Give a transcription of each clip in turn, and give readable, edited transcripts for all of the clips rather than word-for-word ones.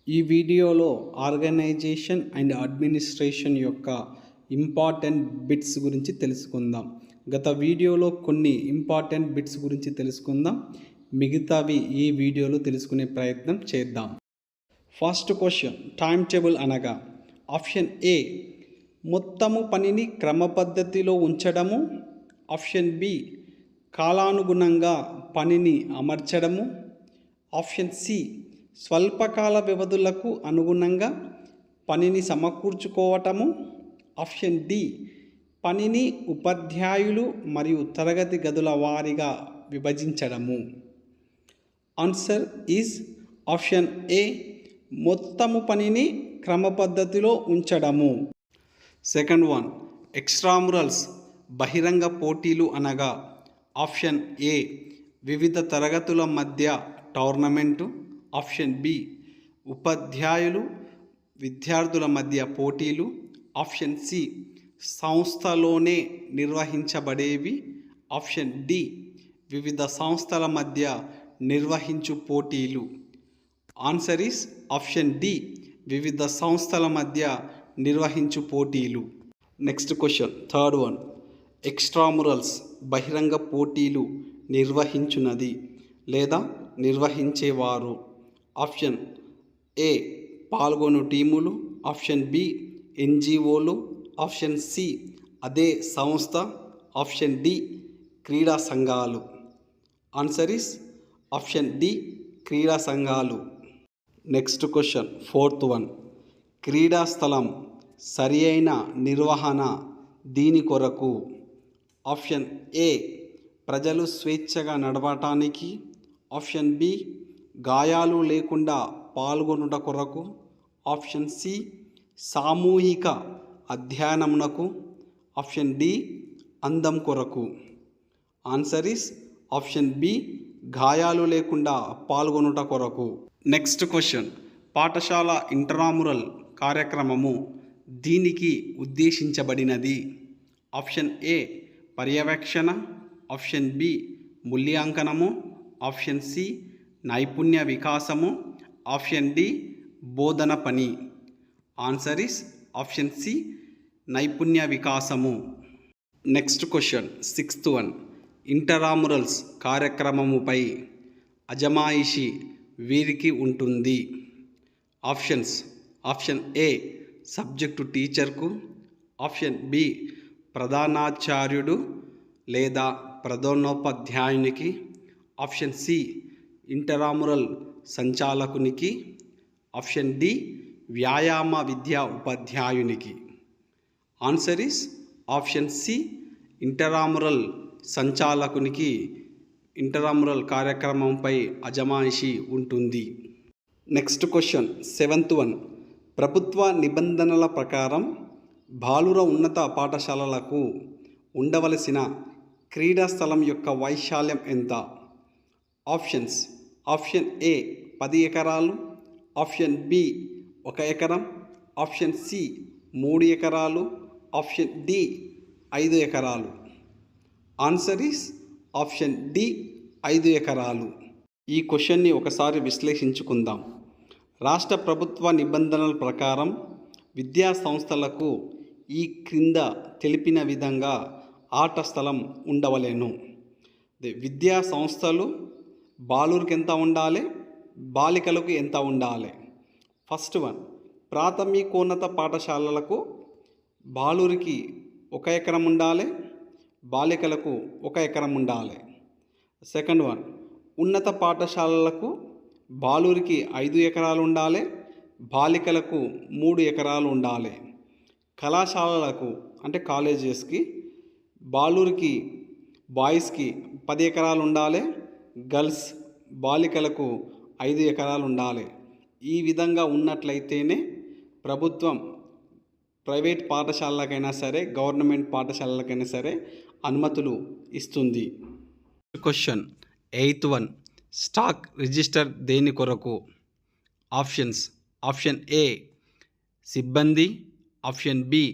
ఈ వీడియోలో organisation and administration యొక్క ఇంపార్టెంట్ బిట్స్ గురించి తెలుసుకుందాం. గత వీడియోలో కొన్ని ఇంపార్టెంట్ బిట్స్ గురించి తెలుసుకుందాం. మిగతావి ఈ వీడియోలో తెలుసుకునే ప్రయత్నం చేద్దాం. ఫస్ట్ క్వశ్చన్, టైం టేబుల్ అనగా ఆప్షన్ ఏ మొత్తము పనిని క్రమపద్ధతిలో ఉంచడము, ఆప్షన్ బి కాలానుగుణంగా పనిని అమర్చడము, ఆప్షన్ సి స్వల్పకాల వ్యవధులకు అనుగుణంగా పనిని సమకూర్చుకోవటము, ఆప్షన్ డి పనిని ఉపాధ్యాయులు మరియు తరగతి గదుల వారీగా విభజించడము. ఆన్సర్ ఈజ్ ఆప్షన్ ఏ, మొత్తము పనిని క్రమపద్ధతిలో ఉంచడము. సెకండ్ వన్, ఎక్స్ట్రామురల్స్ బహిరంగ పోటీలు అనగా ఆప్షన్ ఏ వివిధ తరగతుల మధ్య టోర్నమెంటు, ఆప్షన్ బి ఉపాధ్యాయులు విద్యార్థుల మధ్య పోటీలు, ఆప్షన్ సి సంస్థలోనే నిర్వహించబడేవి, ఆప్షన్ డి వివిధ సంస్థల మధ్య నిర్వహించు పోటీలు. ఆన్సర్ ఈస్ ఆప్షన్ డి, వివిధ సంస్థల మధ్య నిర్వహించు పోటీలు. Next question, third one, extramurals బహిరంగ పోటీలు నిర్వహించున్నది లేదా నిర్వహించేవారు. ఆప్షన్ ఏ పాల్గొను టీములు, ఆప్షన్ బి ఎన్జిఓలు, ఆప్షన్ సి అదే సంస్థ, ఆప్షన్ డి క్రీడా సంఘాలు. ఆన్సర్ ఈస్ ఆప్షన్ డి, క్రీడా సంఘాలు. నెక్స్ట్ క్వశ్చన్, ఫోర్త్ వన్, క్రీడా స్థలం సరి అయిన నిర్వహణ దీని కొరకు. ఆప్షన్ ఏ ప్రజలు స్వేచ్ఛగా నడవటానికి, ఆప్షన్ బి గాయాలు లేకుండా పాల్గొనుట కొరకు, ఆప్షన్ సి సామూహిక అధ్యయనమునకు, ఆప్షన్ డి అందం కొరకు. ఆన్సర్ ఈస్ ఆప్షన్ బి, గాయాలు లేకుండా పాల్గొనుట కొరకు. నెక్స్ట్ క్వశ్చన్, పాఠశాల ఇంట్రామురల్ కార్యక్రమము దీనికి ఉద్దేశించబడినది. ఆప్షన్ ఏ పర్యవేక్షణ, ఆప్షన్ బి మూల్యాంకనము, ఆప్షన్ సి నైపుణ్య వికాసము, ఆప్షన్ డి బోధన పని. ఆన్సర్ ఈస్ ఆప్షన్ సి నైపుణ్య వికాసము. Next question, sixth one, intramurals కార్యక్రమముపై అజమాయిషి వీరికి ఉంటుంది. ఆప్షన్స్, ఆప్షన్ ఏ సబ్జెక్టు టీచర్కు, ఆప్షన్ బి ప్రధానాచార్యుడు లేదా ప్రధానోపాధ్యాయునికి, ఆప్షన్ సి ఇంటరామురల్ సంచాలకునికి, ఆప్షన్ డి వ్యాయామ విద్యా ఉపాధ్యాయునికి. Answer is option C, intramural సంచాలకునికి ఇంటరామురల్ కార్యక్రమంపై అజమాయిషి ఉంటుంది. నెక్స్ట్ క్వశ్చన్, సెవెంత్ వన్, ప్రభుత్వ నిబంధనల ప్రకారం బాలుర ఉన్నత పాఠశాలలకు ఉండవలసిన క్రీడా స్థలం యొక్క వైశాల్యం ఎంత. ఆప్షన్స్, ఆప్షన్ ఏ 10 ఎకరాలు, ఆప్షన్ బి 1 ఎకరం, ఆప్షన్ సి 3 ఎకరాలు, ఆప్షన్ డి 5 ఎకరాలు. ఆన్సర్ ఈస్ ఆప్షన్ డి, 5 ఎకరాలు. ఈ క్వశ్చన్ని ఒకసారి విశ్లేషించుకుందాం. రాష్ట్ర ప్రభుత్వ నిబంధనల ప్రకారం విద్యా సంస్థలకు ఈ క్రింద తెలిపిన విధంగా ఆట స్థలం ఉండవలెను. విద్యా సంస్థలు బాలురికి ఎంత ఉండాలి, బాలికలకు ఎంత ఉండాలి. ఫస్ట్ వన్, ప్రాథమికోన్నత పాఠశాలలకు బాలురికి 1 ఎకరం ఉండాలి, బాలికలకు 1 ఎకరం ఉండాలి. సెకండ్ వన్, ఉన్నత పాఠశాలలకు బాలురికి 5 ఎకరాలు ఉండాలి, బాలికలకు 3 ఎకరాలు ఉండాలి. కళాశాలలకు అంటే కాలేజెస్కి బాలురికి బాయ్స్కి 10 ఎకరాలు ఉండాలి, గర్ల్స్ బాలికలకు 5 ఎకరాలు ఉండాలి. ఈ విధంగా ఉన్నట్లయితేనే ప్రభుత్వం ప్రైవేట్ పాఠశాలలకైనా సరే గవర్నమెంట్ పాఠశాలలకైనా సరే అనుమతులు ఇస్తుంది. Question, eighth one, stock register దేని కొరకు. ఆప్షన్స్, ఆప్షన్ ఏ సిబ్బంది, ఆప్షన్ బి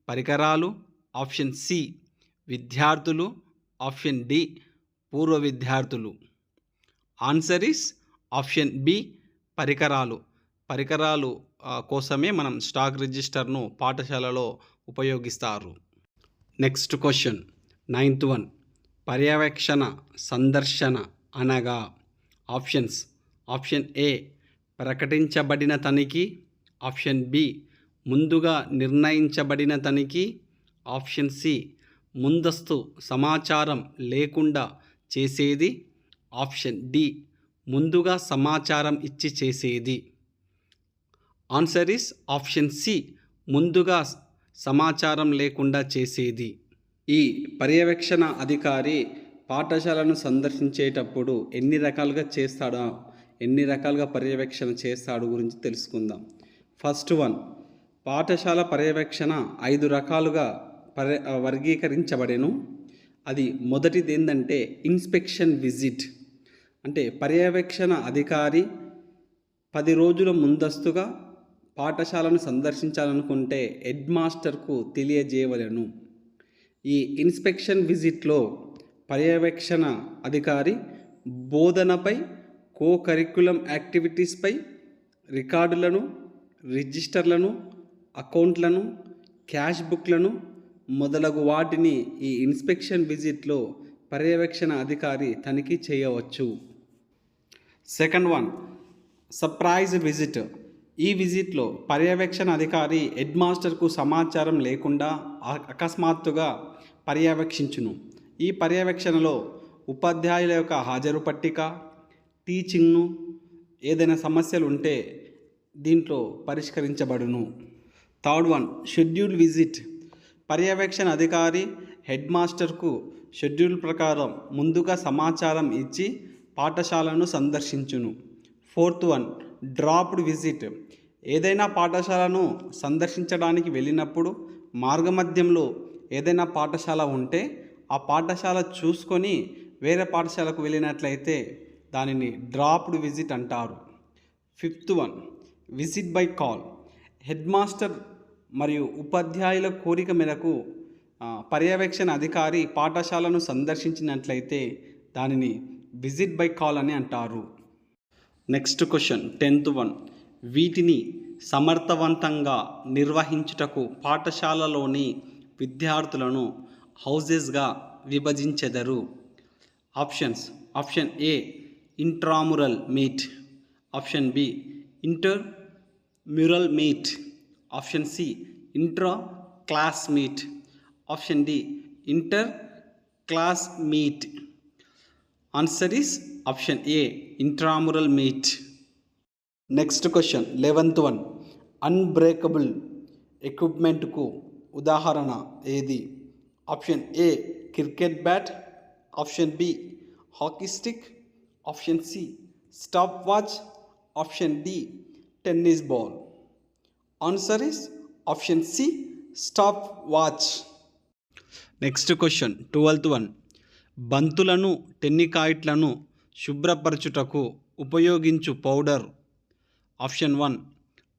పరికరాలు, ఆప్షన్ సి విద్యార్థులు, ఆప్షన్ డి పూర్వ విద్యార్థులు. ఆన్సర్ ఈస్ ఆప్షన్ బి పరికరాలు. పరికరాలు కోసమే మనం స్టాక్ రిజిస్టర్ను పాఠశాలలో ఉపయోగిస్తారు. Next question 9th one. పర్యవేక్షణ సందర్శన అనగా ఆప్షన్స్. ఆప్షన్ ఏ ప్రకటించబడిన తనిఖీ, ఆప్షన్ బి ముందుగా నిర్ణయించబడిన తనిఖీ, ఆప్షన్ సి ముందస్తు సమాచారం లేకుండా చేసేది, ఆప్షన్ డి ముందుగా సమాచారం ఇచ్చి చేసేది. ఆన్సర్ ఈస్ ఆప్షన్ సి ముందుగా సమాచారం లేకుండా చేసేది. ఈ పర్యవేక్షణ అధికారి పాఠశాలను సందర్శించేటప్పుడు ఎన్ని రకాలుగా పర్యవేక్షణ చేస్తాడు గురించి తెలుసుకుందాం. ఫస్ట్ వన్, పాఠశాల పర్యవేక్షణ 5 రకాలుగా వర్గీకరించబడెను. అది మొదటిది ఏంటంటే ఇన్స్పెక్షన్ విజిట్. అంటే పర్యవేక్షణ అధికారి 10 రోజుల ముందస్తుగా పాఠశాలను సందర్శించాలనుకుంటే హెడ్ మాస్టర్కు తెలియజేయవలెను. ఈ ఇన్స్పెక్షన్ విజిట్లో పర్యవేక్షణ అధికారి బోధనపై, కరిక్యులం యాక్టివిటీస్పై, రికార్డులను, రిజిస్టర్లను, అకౌంట్లను, క్యాష్ బుక్లను మొదలగు వాటిని ఈ ఇన్స్పెక్షన్ విజిట్లో పర్యవేక్షణ అధికారి తనిఖీ చేయవచ్చు. Second one, surprise visit. ఈ విజిట్లో పర్యవేక్షణ అధికారి హెడ్ మాస్టర్కు సమాచారం లేకుండా అకస్మాత్తుగా పర్యవేక్షించును. ఈ పర్యవేక్షణలో ఉపాధ్యాయుల యొక్క హాజరు పట్టిక, టీచింగ్ను, ఏదైనా సమస్యలు ఉంటే దీంట్లో పరిష్కరించబడును. Third one, schedule visit. పర్యవేక్షణ అధికారి హెడ్ మాస్టర్కు షెడ్యూల్ ప్రకారం ముందుగా సమాచారం ఇచ్చి పాఠశాలను సందర్శించును. Fourth one, dropped visit. ఏదైనా పాఠశాలను సందర్శించడానికి వెళ్ళినప్పుడు మార్గమధ్యంలో ఏదైనా పాఠశాల ఉంటే ఆ పాఠశాల చూసుకొని వేరే పాఠశాలకు వెళ్ళినట్లయితే దానిని డ్రాప్డ్ విజిట్ అంటారు. Fifth one, visit by call. Head master మరియు ఉపాధ్యాయుల కోరిక మేరకు పర్యవేక్షణ అధికారి పాఠశాలను సందర్శించినట్లయితే దానిని విజిట్ బై కాల్ అని అంటారు. Next question 10th one. వీటిని సమర్థవంతంగా నిర్వహించుటకు పాఠశాలలోని విద్యార్థులను హౌజెస్గా విభజించెదరు. Options. Option A intramural meet, option B intermural meet, option C intra class meet, option D inter class meet. Answer is option A intramural meet. Next question 11th one. Unbreakable ఎక్విప్మెంట్కు ఉదాహరణ ఏది? Option A cricket bat, option B hockey stick, option C stop watch, option D tennis ball. Answer is option C stop watch. Next question 12th one. బంతులను, టెన్నికాయిట్లను శుభ్రపరచుటకు ఉపయోగించు powder. Option 1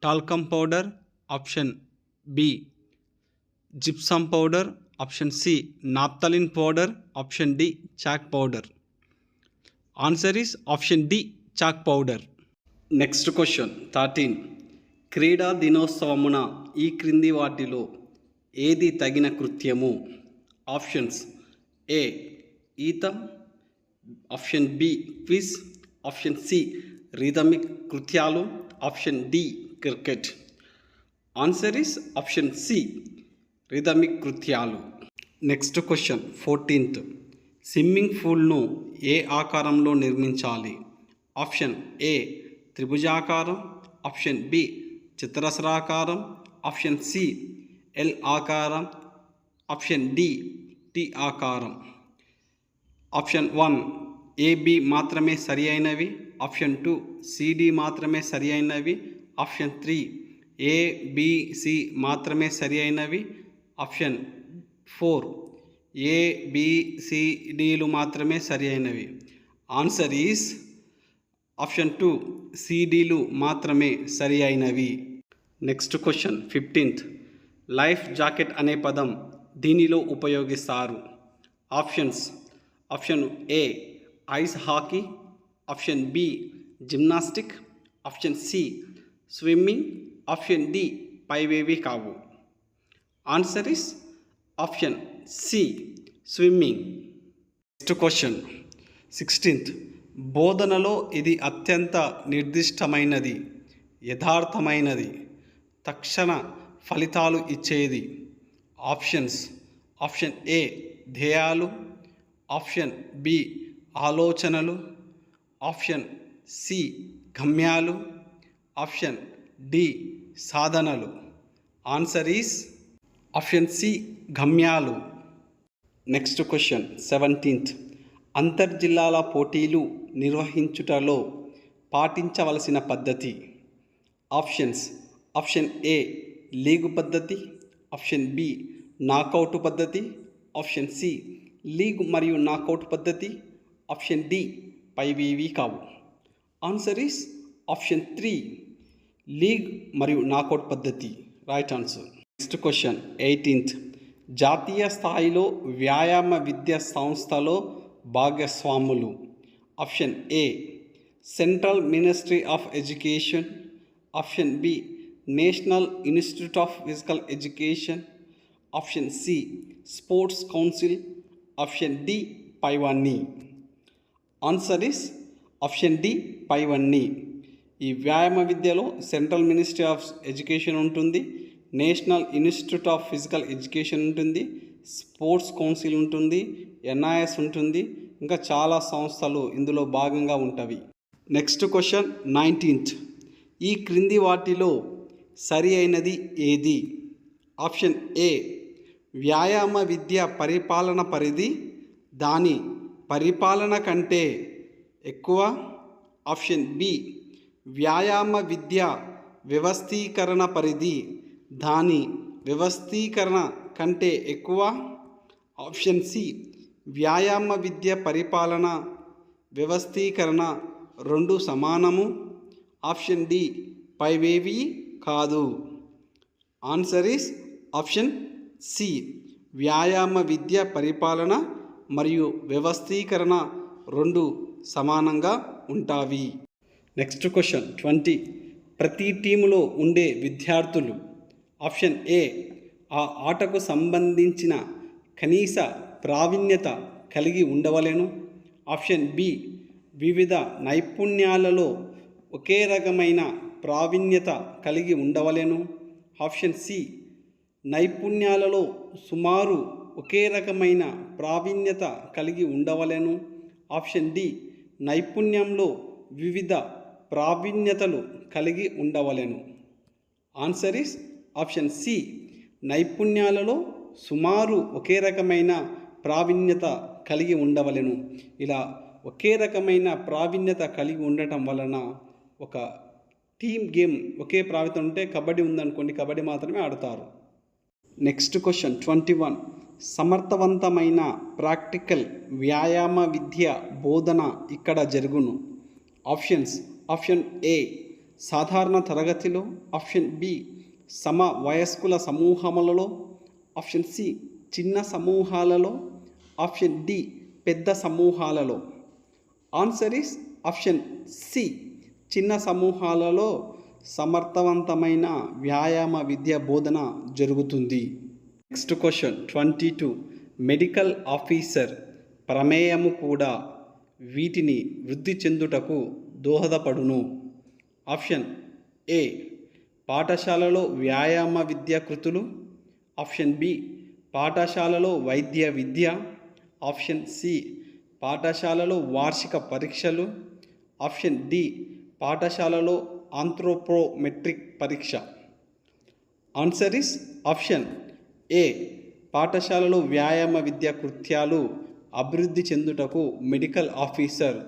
talcum powder, option B gypsum powder, option C naphthalene powder, option D chalk powder. Answer is option D chalk powder. Next question 13. క్రీడా దినోత్సవమున ఈ క్రింది వాటిలో ఏది తగిన కృత్యము? ఆప్షన్స్. ఏ ఈత, option B quiz, option C rhythmic కృత్యాలు, option D cricket. Answer is option C rhythmic కృత్యాలు. Next question 14th. Swimming పూల్ను ఏ ఆకారంలో నిర్మించాలి? ఆప్షన్ ఏ త్రిభుజాకారం, ఆప్షన్ బి చతురస్రాకారం, ఆప్షన్ సి ఎల్ ఆకారం, ఆప్షన్ డి టి ఆకారం. ఆప్షన్ 1 ఏబి మాత్రమే సరి అయినవి, ఆప్షన్ 2 సిడి మాత్రమే సరి అయినవి, ఆప్షన్ 3 ఏబిసి మాత్రమే సరి అయినవి, ఆప్షన్ 4 ఏబిసిడిలు మాత్రమే సరి అయినవి. ఆన్సర్ ఈస్ ఆప్షన్ 2 సిడిలు మాత్రమే సరి అయినవి. Next question 15th. Life jacket అనే పదం దీనిలో ఉపయోగిస్తారు. Options. Option A ice hockey, option B gymnastic, option C swimming. Option D పైవేవి కావు. Answer is option C swimming. Next question 16th. బోధనలో ఇది అత్యంత నిర్దిష్టమైనది, యథార్థమైనది, తక్షణ ఫలితాలు ఇచ్చేది. ఆప్షన్స్: ఆప్షన్ ఏ ధ్యేయాలు, ఆప్షన్ బి ఆలోచనలు, ఆప్షన్ సి గమ్యాలు, ఆప్షన్ డి సాధనలు. ఆన్సర్ ఈస్ ఆప్షన్ సి గమ్యాలు. Next question 17th. అంతర్జిల్లాల పోటీలు నిర్వహించుటలో పాటించవలసిన పద్ధతి. ఆప్షన్స్: ఆప్షన్ ఏ లీగు పద్ధతి, ఆప్షన్ బి నాకౌట్ పద్ధతి, ఆప్షన్ సి లీగ్ మరియు నాకౌట్ పద్ధతి, ఆప్షన్ డి పైవేవి కావు. ఆన్సర్ ఈస్ ఆప్షన్ 3 లీగ్ మరియు నాకౌట్ పద్ధతి. Right answer. Next question 18th. జాతీయ స్థాయిలో వ్యాయామ విద్యా సంస్థలో భాగస్వాములు. Option A central ministry of education, option B national institute of physical education, option C sports council, option D పైవన్నీ. ఆన్సర్ ఇస్ ఆప్షన్ డి పైవన్నీ. ఈ వ్యాయామ విద్యలో సెంట్రల్ మినిస్ట్రీ ఆఫ్ ఎడ్యుకేషన్ ఉంటుంది, national institute of physical education ఉంటుంది, sports council ఉంటుంది, NIS ఉంటుంది, ఇంకా చాలా సంస్థలు ఇందులో భాగంగా ఉంటవి. Next question 19th. ఈ క్రింది వాటిలో సరి అయినది ఏది? ఆప్షన్ ఏ వ్యాయామ విద్య పరిపాలన పరిధి దాని పరిపాలన కంటే ఎక్కువ, ఆప్షన్ బి వ్యాయామ విద్య వ్యవస్థీకరణ పరిధి దాని వ్యవస్థీకరణ కంటే ఎక్కువ, ఆప్షన్ సి వ్యాయామ విద్య పరిపాలన వ్యవస్థీకరణ రెండు సమానము, ఆప్షన్ డి పైవేవి కాదు. ఆన్సర్ ఈస్ ఆప్షన్ సి వ్యాయామ విద్య పరిపాలన మరియు వ్యవస్థీకరణ రెండు సమానంగా ఉంటాయి. Next question 20. ప్రతి టీములో ఉండే విద్యార్థులు. ఆప్షన్ ఏ ఆ ఆటకు సంబంధించిన కనీస ప్రావీణ్యత కలిగి ఉండవలెను, ఆప్షన్ బి వివిధ నైపుణ్యాలలో ఒకే రకమైన ప్రావీణ్యత కలిగి ఉండవలెను, ఆప్షన్ సి నైపుణ్యాలలో సుమారు ఒకే రకమైన ప్రావీణ్యత కలిగి ఉండవలెను, ఆప్షన్ డి నైపుణ్యంలో వివిధ ప్రావీణ్యతలు కలిగి ఉండవలెను. ఆన్సర్ ఇస్ ఆప్షన్ సి నైపుణ్యాలలో సుమారు ఒకే రకమైన ప్రావీణ్యత కలిగి ఉండవలెను. ఇలా ఒకే రకమైన ప్రావీణ్యత కలిగి ఉండటం వలన ఒక టీమ్ గేమ్ ఒకే ప్రావీణ్యత ఉంటే కబడ్డీ ఉందనుకోండి, కబడ్డీ మాత్రమే ఆడతారు. Next question 21. సమర్థవంతమైన ప్రాక్టికల్ వ్యాయామ విద్య బోధన ఇక్కడ జరుగును. ఆప్షన్స్: ఆప్షన్ ఏ సాధారణ తరగతిలో, ఆప్షన్ బి సమ వయస్కుల సమూహములలో, ఆప్షన్ సి చిన్న సమూహాలలో, ఆప్షన్ డి పెద్ద సమూహాలలో. ఆన్సర్ ఈస్ ఆప్షన్ సి చిన్న సమూహాలలో సమర్థవంతమైన వ్యాయామ విద్య బోధన జరుగుతుంది. Next question 22. మెడికల్ ఆఫీసర్ ప్రమేయము కూడా వీటిని వృద్ధి చెందుటకు దోహదపడును. ఆప్షన్ ఏ పాఠశాలలో వ్యాయామ విద్యా కృతులు, ఆప్షన్ బి పాఠశాలలో వైద్య విద్య, ఆప్షన్ సి పాఠశాలలో వార్షిక పరీక్షలు, ఆప్షన్ డి పాఠశాలలో ఆంథ్రోపోమెట్రిక్ పరీక్ష. ఆన్సర్ ఇస్ ఆప్షన్ ఏ పాఠశాలలో వ్యాయామ విద్యా కృత్యాలు అభివృద్ధి చెందుటకు మెడికల్ ఆఫీసర్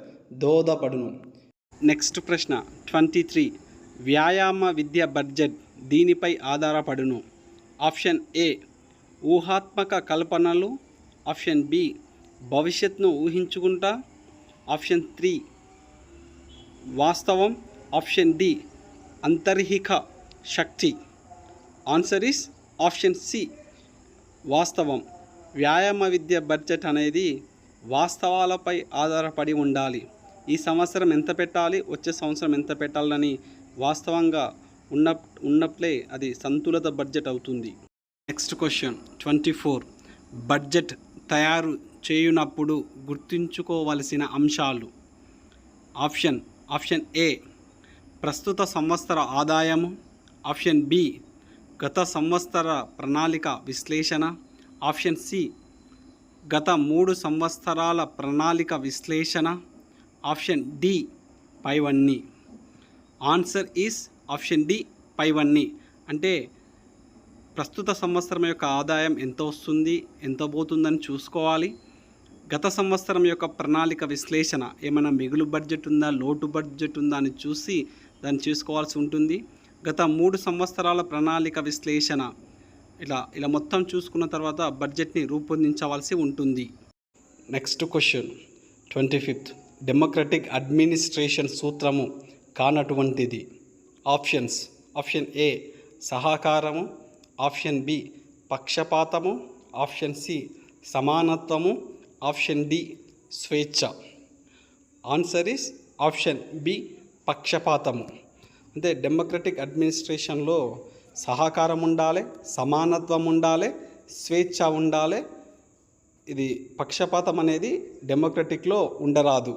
దోహదపడును. నెక్స్ట్ ప్రశ్న 23. వ్యాయామ విద్య బడ్జెట్ దీనిపై ఆధారపడును. ఆప్షన్ ఏ ఊహాత్మక కల్పనలు, ఆప్షన్ బి భవిష్యత్తును ఊహించుకుంటా, ఆప్షన్ 3 వాస్తవం, ఆప్షన్ డి అంతర్హిక శక్తి. ఆన్సర్ ఈస్ ఆప్షన్ సి వాస్తవం. వ్యాయామ విద్య బడ్జెట్ అనేది వాస్తవాలపై ఆధారపడి ఉండాలి. ఈ సంవత్సరం ఎంత పెట్టాలి, వచ్చే సంవత్సరం ఎంత పెట్టాలని వాస్తవంగా ఉన్న ఉన్నట్లే అది సంతులిత బడ్జెట్ అవుతుంది. Next question 24. బడ్జెట్ తయారు చేయునప్పుడు గుర్తుంచుకోవలసిన అంశాలు. ఆప్షన్ ఏ ప్రస్తుత సంవత్సర ఆదాయము. ఆప్షన్ బి గత సంవత్సర ప్రణాళిక విశ్లేషణ. ఆప్షన్ సి గత 3 సంవత్సరాల ప్రణాళిక విశ్లేషణ. ఆప్షన్ డి పైవన్నీ. ఆన్సర్ ఈస్ ఆప్షన్ డి పైవన్నీ. అంటే ప్రస్తుత సంవత్సరం యొక్క ఆదాయం ఎంత వస్తుంది, ఎంత పోతుందని చూసుకోవాలి. గత సంవత్సరం యొక్క ప్రణాళిక విశ్లేషణ, ఏమైనా మిగులు బడ్జెట్ ఉందా, లోటు బడ్జెట్ ఉందా అని చూసి దాన్ని చూసుకోవాల్సి ఉంటుంది. గత 3 సంవత్సరాల ప్రణాళిక విశ్లేషణ ఇలా మొత్తం చూసుకున్న తర్వాత బడ్జెట్ని రూపొందించవలసి ఉంటుంది. Next question 25. డెమోక్రటిక్ అడ్మినిస్ట్రేషన్ సూత్రము కానటువంటిది. ఆప్షన్ ఏ సహకారము. ఆప్షన్ బి పక్షపాతము. ఆప్షన్ సి సమానత్వము. ఆప్షన్ డి స్వేచ్ఛ. ఆన్సర్ ఈస్ ఆప్షన్ బి పక్షపాతము. అంటే డెమోక్రటిక్ అడ్మినిస్ట్రేషన్లో సహకారం ఉండాలి, సమానత్వం ఉండాలి, స్వేచ్ఛ ఉండాలి. ఇది పక్షపాతం అనేది డెమోక్రటిక్లో ఉండరాదు.